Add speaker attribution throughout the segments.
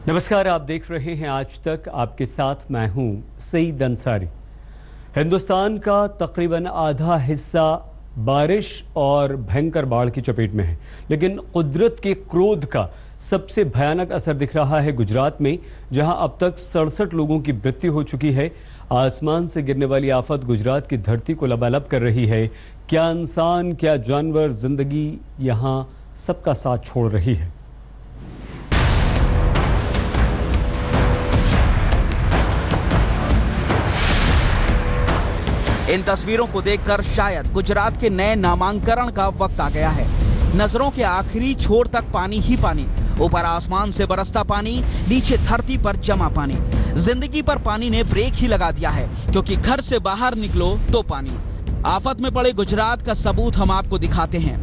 Speaker 1: नमस्कार, आप देख रहे हैं आज तक। आपके साथ मैं हूं सईद अंसारी। हिंदुस्तान का तकरीबन आधा हिस्सा बारिश और भयंकर बाढ़ की चपेट में है, लेकिन कुदरत के क्रोध का सबसे भयानक असर दिख रहा है गुजरात में, जहां अब तक 67 लोगों की मृत्यु हो चुकी है। आसमान से गिरने वाली आफत गुजरात की धरती को लबालब कर रही है। क्या इंसान, क्या जानवर, जिंदगी यहां सबका साथ छोड़ रही है।
Speaker 2: इन तस्वीरों को देखकर शायद गुजरात के नए नामांकन का वक्त आ गया है। नजरों के आखिरी छोर तक पानी ही पानी, ऊपर आसमान से बरसता पानी, नीचे धरती पर जमा पानी। जिंदगी पर पानी ने ब्रेक ही लगा दिया है, क्योंकि घर से बाहर निकलो तो पानी। आफत में पड़े गुजरात का सबूत हम आपको दिखाते हैं।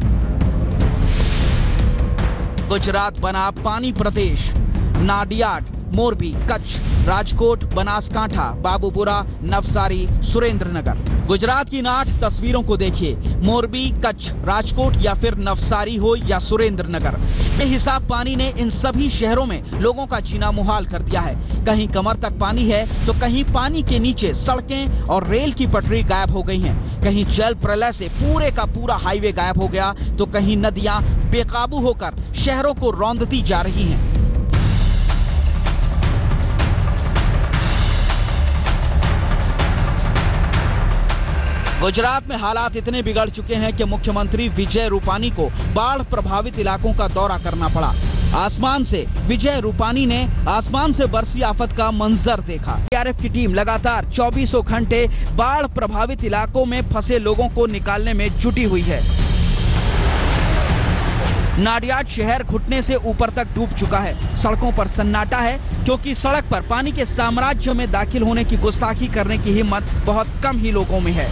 Speaker 2: गुजरात बना पानी प्रदेश। नाडियाड, मोरबी, कच्छ, राजकोट, बनासकांठा, बाबूपुरा, नवसारी, सुरेंद्रनगर। गुजरात की इन 8 तस्वीरों को देखिए। मोरबी, कच्छ, राजकोट या फिर नवसारी हो या सुरेंद्रनगर, बेहिसाब पानी ने इन सभी शहरों में लोगों का जीना मुहाल कर दिया है। कहीं कमर तक पानी है तो कहीं पानी के नीचे सड़कें और रेल की पटरी गायब हो गई हैं। कहीं जल प्रलय से पूरे का पूरा हाईवे गायब हो गया तो कहीं नदियां बेकाबू होकर शहरों को रौंदती जा रही हैं। गुजरात में हालात इतने बिगड़ चुके हैं कि मुख्यमंत्री विजय रूपानी को बाढ़ प्रभावित इलाकों का दौरा करना पड़ा। आसमान से विजय रूपानी ने आसमान से बरसी आफत का मंजर देखा। एनडीआरएफ की टीम लगातार 24 घंटे बाढ़ प्रभावित इलाकों में फंसे लोगों को निकालने में जुटी हुई है। नाडियाड शहर घुटने से ऊपर तक डूब चुका है। सड़कों पर सन्नाटा है, क्योंकि सड़क पर पानी के साम्राज्य में दाखिल होने की गुस्ताखी करने की हिम्मत बहुत कम ही लोगों में है।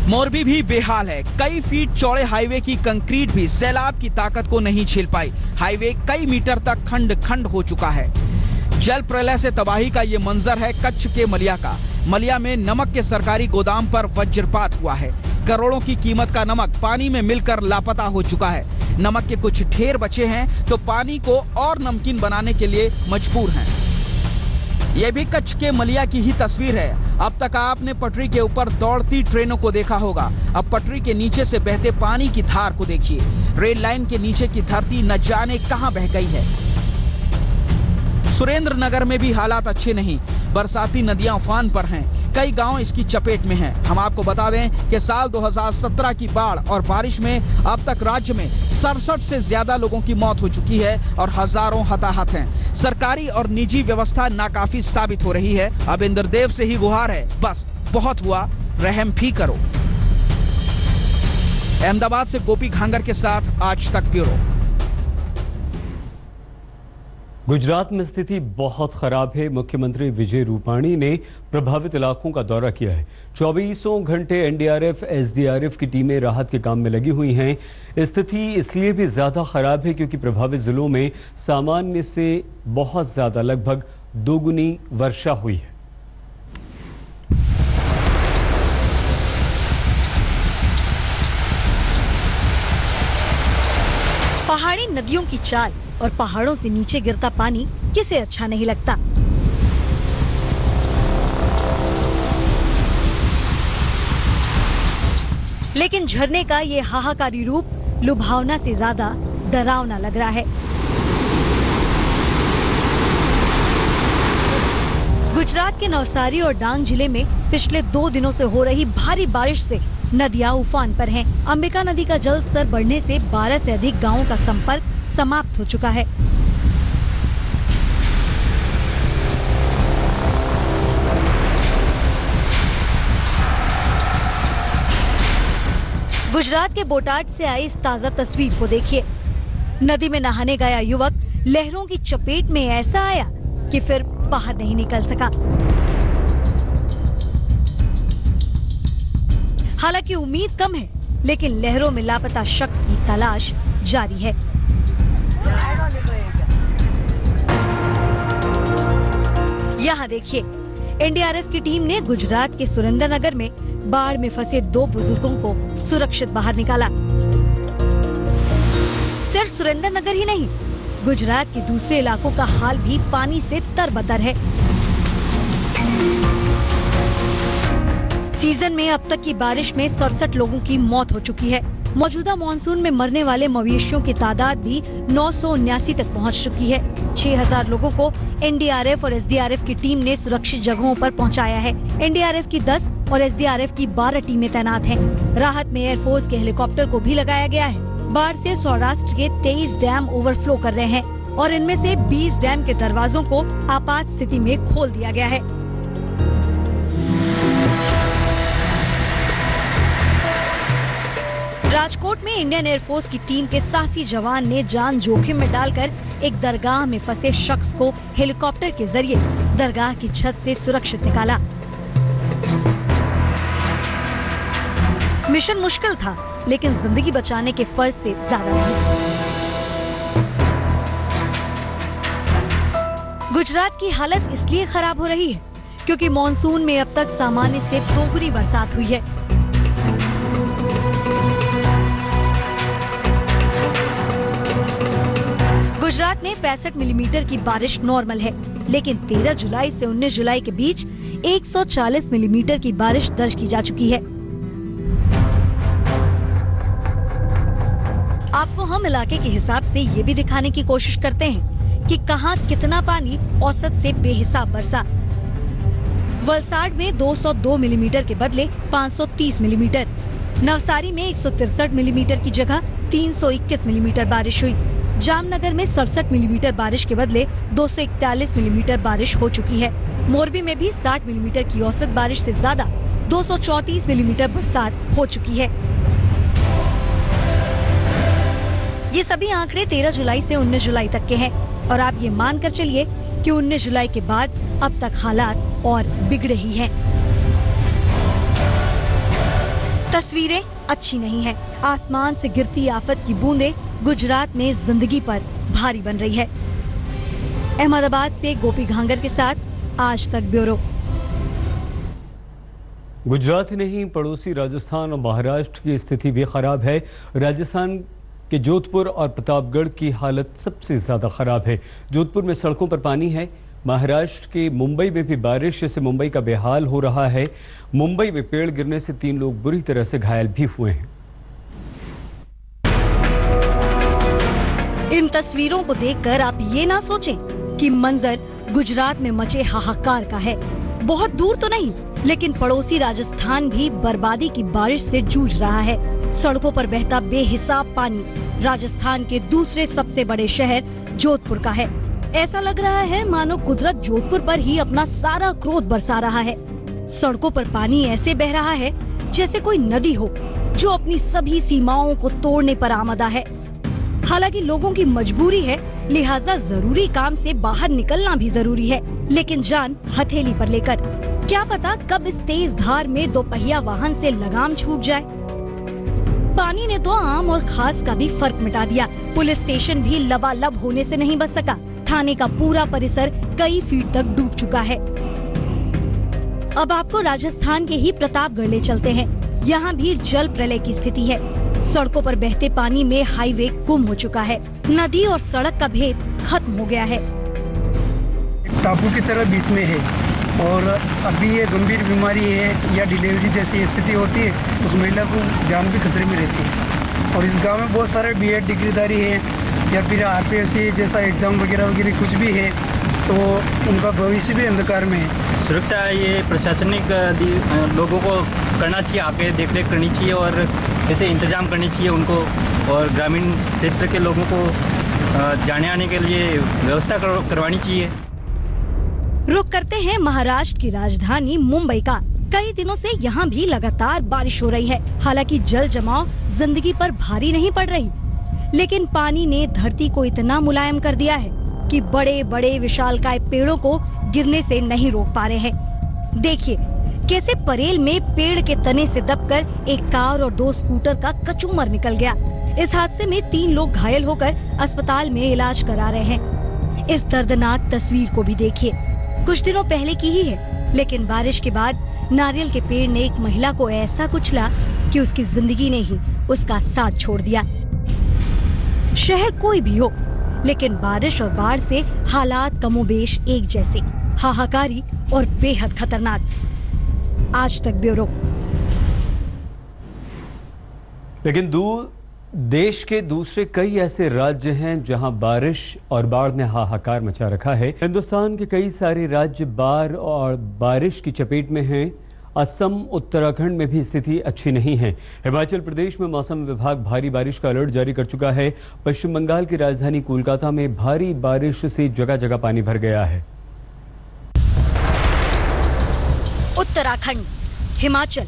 Speaker 2: मोरबी भी बेहाल है। कई फीट चौड़े हाईवे की कंक्रीट भी सैलाब की ताकत को नहीं झेल पाई। हाईवे कई मीटर तक खंड खंड हो चुका है। जल प्रलय से तबाही का ये मंजर है कच्छ के मलिया का। मलिया में नमक के सरकारी गोदाम पर वज्रपात हुआ है। करोड़ों की कीमत का नमक पानी में मिलकर लापता हो चुका है। नमक के कुछ ढेर बचे हैं तो पानी को और नमकीन बनाने के लिए मजबूर हैं। यह भी कच्छ के मलिया की ही तस्वीर है। अब तक आपने पटरी के ऊपर दौड़ती ट्रेनों को देखा होगा, अब पटरी के नीचे से बहते पानी की धार को देखिए। रेल लाइन के नीचे की धरती न जाने कहां बह गई है। सुरेंद्रनगर में भी हालात अच्छे नहीं। बरसाती नदियां उफान पर हैं। कई गांव इसकी चपेट में हैं। हम आपको बता दें कि साल 2017 की बाढ़ और बारिश में अब तक राज्य में 67 से ज्यादा लोगों की मौत हो चुकी है और हजारों हताहत हैं। सरकारी और निजी व्यवस्था नाकाफी साबित हो रही है। अब इंद्रदेव से ही गुहार है, बस बहुत हुआ, रहम भी करो। अहमदाबाद से गोपी घांगर के साथ आज तक ब्यूरो।
Speaker 1: गुजरात में स्थिति बहुत खराब है। मुख्यमंत्री विजय रूपाणी ने प्रभावित इलाकों का दौरा किया है। 24 घंटे एनडीआरएफ, एसडीआरएफ की टीमें राहत के काम में लगी हुई हैं। स्थिति इसलिए भी ज्यादा खराब है क्योंकि प्रभावित जिलों में सामान्य से बहुत ज्यादा, लगभग दोगुनी वर्षा हुई है।
Speaker 3: पहाड़ी नदियों की चाल और पहाड़ों से नीचे गिरता पानी किसे अच्छा नहीं लगता। लेकिन झरने का ये हाहाकारी रूप लुभावना से ज्यादा डरावना लग रहा है। गुजरात के नवसारी और डांग जिले में पिछले 2 दिनों से हो रही भारी बारिश से नदियां उफान पर हैं। अंबिका नदी का जल स्तर बढ़ने से 12 से अधिक गांवों का संपर्क समाप्त हो चुका है। गुजरात के बोटाड से आई इस ताजा तस्वीर को देखिए। नदी में नहाने गया युवक लहरों की चपेट में ऐसा आया कि फिर बाहर नहीं निकल सका। हालांकि उम्मीद कम है, लेकिन लहरों में लापता शख्स की तलाश जारी है। यहाँ देखिए, एनडीआरएफ की टीम ने गुजरात के सुरेंद्रनगर में बाढ़ में फंसे 2 बुजुर्गों को सुरक्षित बाहर निकाला। सिर्फ सुरेंद्रनगर ही नहीं, गुजरात के दूसरे इलाकों का हाल भी पानी से तरबतर है। सीजन में अब तक की बारिश में 67 लोगों की मौत हो चुकी है। मौजूदा मानसून में मरने वाले मवेशियों की तादाद भी 979 तक पहुंच चुकी है। 6000 लोगों को एनडीआरएफ और एसडीआरएफ की टीम ने सुरक्षित जगहों पर पहुंचाया है। एनडीआरएफ की 10 और एसडीआरएफ की 12 टीमें तैनात हैं। राहत में एयरफोर्स के हेलीकॉप्टर को भी लगाया गया है। बाढ़ से सौराष्ट्र के 23 डैम ओवरफ्लो कर रहे हैं और इनमें से 20 डैम के दरवाजों को आपात स्थिति में खोल दिया गया है। राजकोट में इंडियन एयरफोर्स की टीम के साहसी जवान ने जान जोखिम में डालकर एक दरगाह में फंसे शख्स को हेलीकॉप्टर के जरिए दरगाह की छत से सुरक्षित निकाला। मिशन मुश्किल था, लेकिन जिंदगी बचाने के फर्ज से ज्यादा नहीं। गुजरात की हालत इसलिए खराब हो रही है क्योंकि मॉनसून में अब तक सामान्य से दोगुनी बरसात हुई है। गुजरात में 65 मिलीमीटर की बारिश नॉर्मल है, लेकिन 13 जुलाई से 19 जुलाई के बीच 140 मिलीमीटर की बारिश दर्ज की जा चुकी है। आपको हम इलाके के हिसाब से ये भी दिखाने की कोशिश करते हैं कि कहां कितना पानी औसत से बेहिसाब बरसा। वलसाड में 202 मिलीमीटर के बदले 530 मिलीमीटर, नवसारी में 163 मिलीमीटर की जगह 321 मिलीमीटर बारिश हुई। जामनगर में 67 मिलीमीटर बारिश के बदले 241 मिलीमीटर बारिश हो चुकी है। मोरबी में भी 60 मिलीमीटर की औसत बारिश से ज्यादा 234 मिलीमीटर बरसात हो चुकी है। ये सभी आंकड़े 13 जुलाई से 19 जुलाई तक के हैं और आप ये मान कर चलिए कि 19 जुलाई के बाद अब तक हालात और बिगड़े ही हैं। तस्वीरें अच्छी नहीं है। आसमान से गिरती आफत की बूंदें गुजरात में जिंदगी पर भारी बन रही है। अहमदाबाद से गोपी घांगर के साथ आज तक ब्यूरो।
Speaker 1: गुजरात ही नहीं, पड़ोसी राजस्थान और महाराष्ट्र की स्थिति भी खराब है। राजस्थान के जोधपुर और प्रतापगढ़ की हालत सबसे ज्यादा खराब है। जोधपुर में सड़कों पर पानी है। महाराष्ट्र के मुंबई में भी बारिश से मुंबई का बेहाल हो रहा है। मुंबई में पेड़ गिरने से 3 लोग बुरी तरह से घायल भी हुए हैं।
Speaker 3: इन तस्वीरों को देखकर आप ये ना सोचें कि मंजर गुजरात में मचे हाहाकार का है। बहुत दूर तो नहीं, लेकिन पड़ोसी राजस्थान भी बर्बादी की बारिश से जूझ रहा है। सड़कों पर बहता बेहिसाब पानी राजस्थान के दूसरे सबसे बड़े शहर जोधपुर का है। ऐसा लग रहा है मानो कुदरत जोधपुर पर ही अपना सारा क्रोध बरसा रहा है। सड़कों पर पानी ऐसे बह रहा है जैसे कोई नदी हो जो अपनी सभी सीमाओं को तोड़ने पर आमादा है। हालांकि लोगों की मजबूरी है, लिहाजा जरूरी काम से बाहर निकलना भी जरूरी है, लेकिन जान हथेली पर लेकर। क्या पता कब इस तेज धार में दोपहिया वाहन से लगाम छूट जाए। पानी ने तो आम और खास का भी फर्क मिटा दिया। पुलिस स्टेशन भी लबालब होने से नहीं बच सका। थाने का पूरा परिसर कई फीट तक डूब चुका है। अब आपको राजस्थान के ही प्रतापगढ़ ले चलते हैं। यहाँ भी जल प्रलय की स्थिति है। सड़कों पर बहते पानी में हाईवे गुम हो चुका है। नदी और सड़क का भेद खत्म हो गया है।
Speaker 4: टापू की तरह बीच में है और अभी ये गंभीर बीमारी है या डिलीवरी जैसी स्थिति होती है, उस महिला को जान भी खतरे में रहती है। और इस गांव में बहुत सारे बीएड डिग्रीधारी हैं या फिर आरपीएससी जैसा एग्जाम वगैरह कुछ भी है, तो उनका भविष्य भी अंधकार में है।
Speaker 5: सुरक्षा ये प्रशासनिक लोगों को करना चाहिए, आके देख रेख करनी चाहिए और जैसे इंतजाम करनी चाहिए उनको, और ग्रामीण क्षेत्र के लोगों को जाने आने के लिए व्यवस्था करवानी चाहिए।
Speaker 3: रुक करते हैं महाराष्ट्र की राजधानी मुंबई का। कई दिनों से यहाँ भी लगातार बारिश हो रही है। हालांकि जल जमाव जिंदगी पर भारी नहीं पड़ रही, लेकिन पानी ने धरती को इतना मुलायम कर दिया है कि बड़े बड़े विशालकाय पेड़ों को गिरने से नहीं रोक पा रहे हैं। देखिए कैसे परेल में पेड़ के तने से दबकर एक कार और 2 स्कूटर का कचूमर निकल गया। इस हादसे में 3 लोग घायल होकर अस्पताल में इलाज करा रहे हैं। इस दर्दनाक तस्वीर को भी देखिए, कुछ दिनों पहले की ही है, लेकिन बारिश के बाद नारियल के पेड़ ने एक महिला को ऐसा कुचला कि उसकी जिंदगी ने ही उसका साथ छोड़ दिया। शहर कोई भी हो, लेकिन बारिश और बाढ़ से हालात कमोबेश एक जैसे, हाहाकारी और बेहद खतरनाक। आज तक ब्यूरो।
Speaker 1: लेकिन देश के दूसरे कई ऐसे राज्य हैं जहां बारिश और बाढ़ ने हाहाकार मचा रखा है। हिंदुस्तान के कई सारे राज्य बाढ़ और बारिश की चपेट में हैं। असम, उत्तराखंड में भी स्थिति अच्छी नहीं है। हिमाचल प्रदेश में मौसम विभाग भारी बारिश का अलर्ट जारी कर चुका है। पश्चिम बंगाल की राजधानी कोलकाता में भारी बारिश से जगह जगह पानी भर गया है।
Speaker 3: उत्तराखंड, हिमाचल,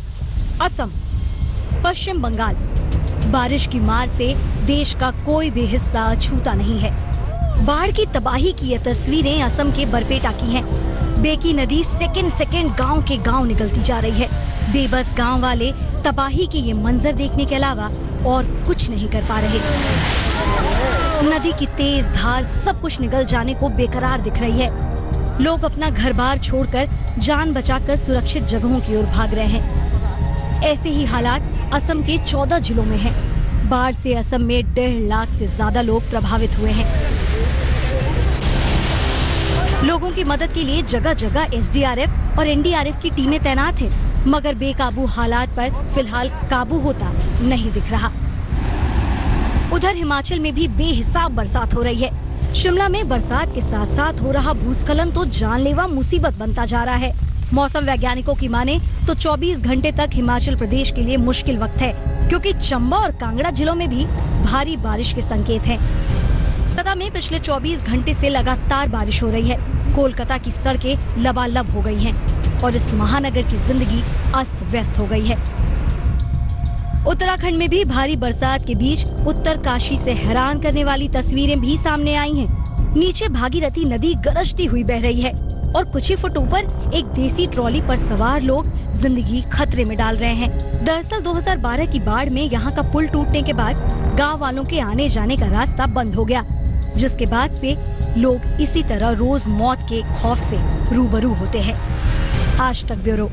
Speaker 3: असम, पश्चिम बंगाल, बारिश की मार से देश का कोई भी हिस्सा छूता नहीं है। बाढ़ की तबाही की ये तस्वीरें असम के बरपेटा की हैं। बेकी नदी सेकंड सेकंड गांव के गांव निकलती जा रही है। बेबस गांव वाले तबाही के ये मंजर देखने के अलावा और कुछ नहीं कर पा रहे। नदी की तेज धार सब कुछ निगल जाने को बेकरार दिख रही है। लोग अपना घर बार छोड़कर जान बचाकर सुरक्षित जगहों की ओर भाग रहे हैं। ऐसे ही हालात असम के 14 जिलों में हैं। बाढ़ से असम में 1.5 लाख से ज्यादा लोग प्रभावित हुए हैं। लोगों की मदद के लिए जगह जगह एसडीआरएफ और एनडीआरएफ की टीमें तैनात हैं, मगर बेकाबू हालात पर फिलहाल काबू होता नहीं दिख रहा। उधर हिमाचल में भी बेहिसाब बरसात हो रही है। शिमला में बरसात के साथ साथ हो रहा भूस्खलन तो जानलेवा मुसीबत बनता जा रहा है। मौसम वैज्ञानिकों की माने तो 24 घंटे तक हिमाचल प्रदेश के लिए मुश्किल वक्त है, क्योंकि चंबा और कांगड़ा जिलों में भी भारी बारिश के संकेत हैं। कोलकाता में पिछले 24 घंटे से लगातार बारिश हो रही है। कोलकाता की सड़कें लबालब हो गई हैं और इस महानगर की जिंदगी अस्त व्यस्त हो गई है। उत्तराखंड में भी भारी बरसात के बीच उत्तरकाशी से हैरान करने वाली तस्वीरें भी सामने आई हैं। नीचे भागीरथी नदी गरजती हुई बह रही है और कुछ ही फुट ऊपर एक देसी ट्रॉली पर सवार लोग जिंदगी खतरे में डाल रहे हैं। दरअसल 2012 की बाढ़ में यहाँ का पुल टूटने के बाद गांव वालों के आने जाने का रास्ता बंद हो गया, जिसके बाद से लोग इसी तरह रोज मौत के खौफ से रूबरू होते हैं। आज तक ब्यूरो।